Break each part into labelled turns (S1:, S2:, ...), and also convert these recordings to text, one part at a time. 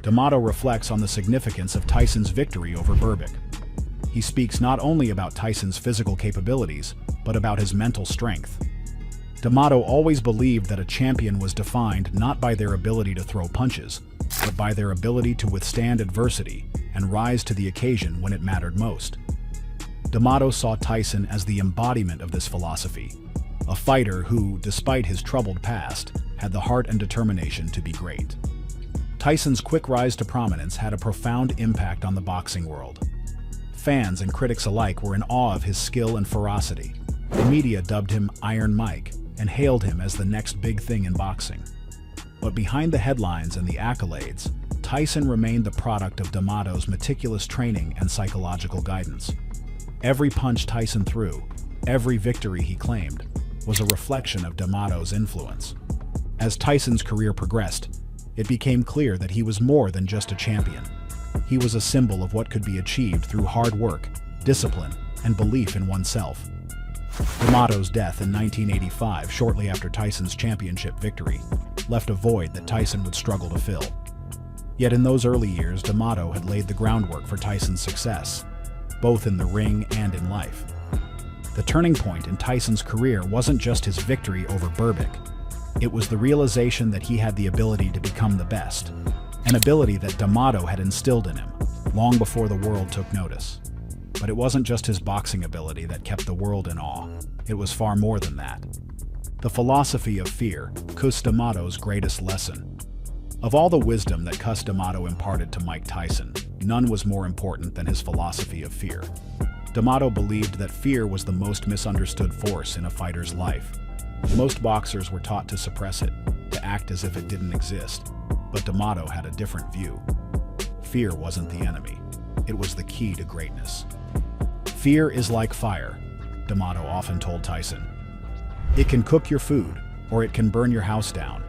S1: D'Amato reflects on the significance of Tyson's victory over Berbick. He speaks not only about Tyson's physical capabilities, but about his mental strength. D'Amato always believed that a champion was defined not by their ability to throw punches, but by their ability to withstand adversity and rise to the occasion when it mattered most. D'Amato saw Tyson as the embodiment of this philosophy, a fighter who, despite his troubled past, had the heart and determination to be great. Tyson's quick rise to prominence had a profound impact on the boxing world. Fans and critics alike were in awe of his skill and ferocity. The media dubbed him Iron Mike and hailed him as the next big thing in boxing. But behind the headlines and the accolades, Tyson remained the product of D'Amato's meticulous training and psychological guidance. Every punch Tyson threw, every victory he claimed, was a reflection of D'Amato's influence. As Tyson's career progressed, it became clear that he was more than just a champion. He was a symbol of what could be achieved through hard work, discipline, and belief in oneself. D'Amato's death in 1985, shortly after Tyson's championship victory, left a void that Tyson would struggle to fill. Yet in those early years, D'Amato had laid the groundwork for Tyson's success, both in the ring and in life. The turning point in Tyson's career wasn't just his victory over Berbick. It was the realization that he had the ability to become the best, an ability that D'Amato had instilled in him long before the world took notice. But it wasn't just his boxing ability that kept the world in awe. It was far more than that. The philosophy of fear, Cus D'Amato's greatest lesson. Of all the wisdom that Cus D'Amato imparted to Mike Tyson, none was more important than his philosophy of fear. D'Amato believed that fear was the most misunderstood force in a fighter's life. Most boxers were taught to suppress it, to act as if it didn't exist. But D'Amato had a different view. Fear wasn't the enemy. It was the key to greatness. Fear is like fire, D'Amato often told Tyson. It can cook your food, or it can burn your house down.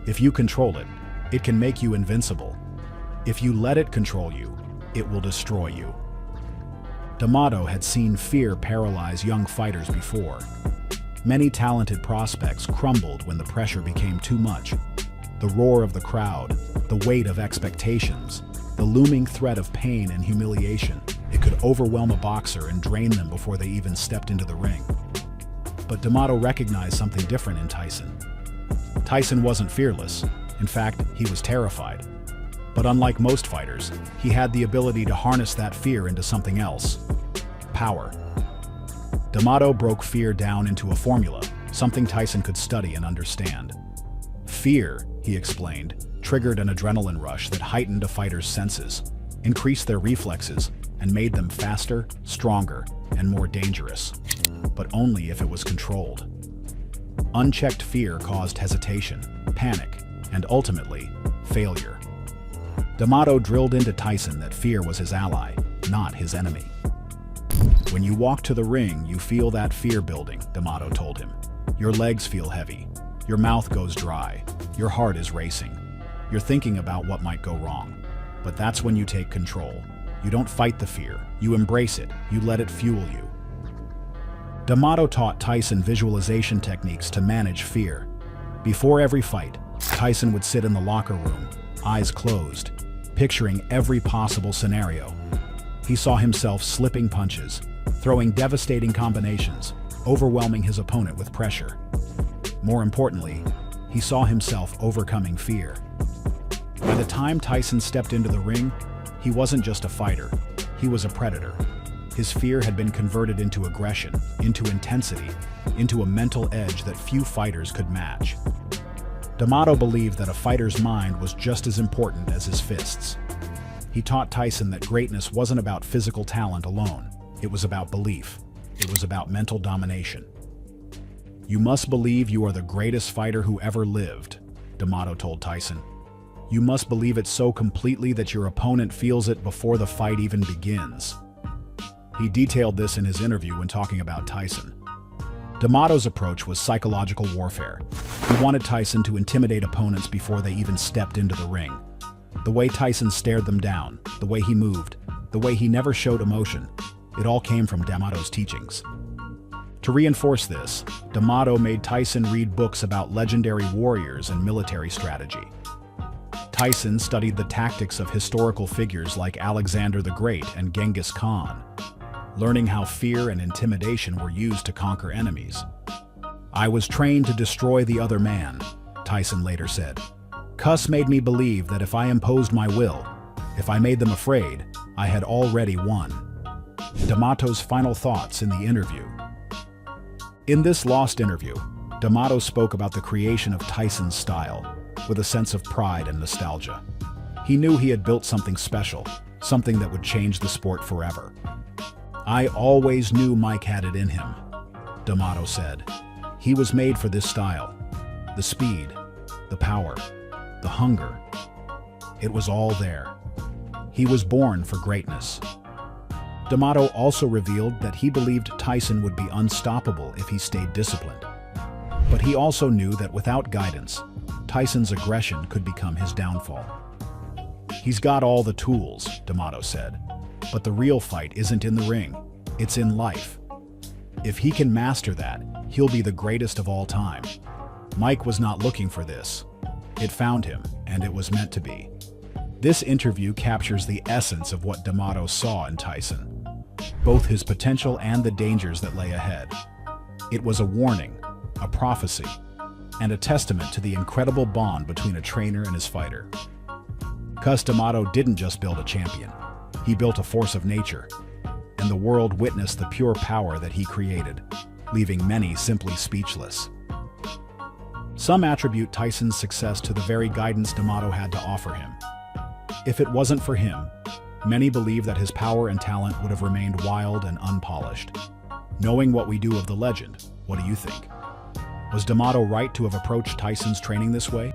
S1: If you control it, it can make you invincible. If you let it control you, it will destroy you. D'Amato had seen fear paralyze young fighters before. Many talented prospects crumbled when the pressure became too much. The roar of the crowd, the weight of expectations, the looming threat of pain and humiliation, it could overwhelm a boxer and drain them before they even stepped into the ring. But D'Amato recognized something different in Tyson. Tyson wasn't fearless. In fact, he was terrified. But unlike most fighters, he had the ability to harness that fear into something else: power. D'Amato broke fear down into a formula, something Tyson could study and understand. Fear, he explained, triggered an adrenaline rush that heightened a fighter's senses, increased their reflexes, and made them faster, stronger, and more dangerous. But only if it was controlled. Unchecked fear caused hesitation, panic, and ultimately, failure. D'Amato drilled into Tyson that fear was his ally, not his enemy. When you walk to the ring, you feel that fear building, D'Amato told him. Your legs feel heavy. Your mouth goes dry. Your heart is racing. You're thinking about what might go wrong. But that's when you take control. You don't fight the fear. You embrace it. You let it fuel you. D'Amato taught Tyson visualization techniques to manage fear. Before every fight, Tyson would sit in the locker room, eyes closed, picturing every possible scenario. He saw himself slipping punches, throwing devastating combinations, overwhelming his opponent with pressure. More importantly, he saw himself overcoming fear. By the time Tyson stepped into the ring, he wasn't just a fighter, he was a predator. His fear had been converted into aggression, into intensity, into a mental edge that few fighters could match. D'Amato believed that a fighter's mind was just as important as his fists. He taught Tyson that greatness wasn't about physical talent alone. It was about belief. It was about mental domination. You must believe you are the greatest fighter who ever lived, D'Amato told Tyson. You must believe it so completely that your opponent feels it before the fight even begins. He detailed this in his interview when talking about Tyson. D'Amato's approach was psychological warfare. He wanted Tyson to intimidate opponents before they even stepped into the ring. The way Tyson stared them down, the way he moved, the way he never showed emotion, it all came from D'Amato's teachings. To reinforce this, D'Amato made Tyson read books about legendary warriors and military strategy. Tyson studied the tactics of historical figures like Alexander the Great and Genghis Khan, learning how fear and intimidation were used to conquer enemies. "I was trained to destroy the other man," Tyson later said. "Cus made me believe that if I imposed my will, if I made them afraid, I had already won." D'Amato's final thoughts in the interview. In this lost interview, D'Amato spoke about the creation of Tyson's style, with a sense of pride and nostalgia. He knew he had built something special, something that would change the sport forever. "I always knew Mike had it in him," D'Amato said. "He was made for this style. The speed, the power, the hunger. It was all there. He was born for greatness." D'Amato also revealed that he believed Tyson would be unstoppable if he stayed disciplined. But he also knew that without guidance, Tyson's aggression could become his downfall. "He's got all the tools," D'Amato said, "but the real fight isn't in the ring, it's in life. If he can master that, he'll be the greatest of all time." Mike was not looking for this. It found him, and it was meant to be. This interview captures the essence of what D'Amato saw in Tyson, both his potential and the dangers that lay ahead. It was a warning, a prophecy, and a testament to the incredible bond between a trainer and his fighter. Cus D'Amato didn't just build a champion, he built a force of nature, and the world witnessed the pure power that he created, leaving many simply speechless. Some attribute Tyson's success to the very guidance D'Amato had to offer him. If it wasn't for him, many believe that his power and talent would have remained wild and unpolished. Knowing what we do of the legend, what do you think? Was D'Amato right to have approached Tyson's training this way?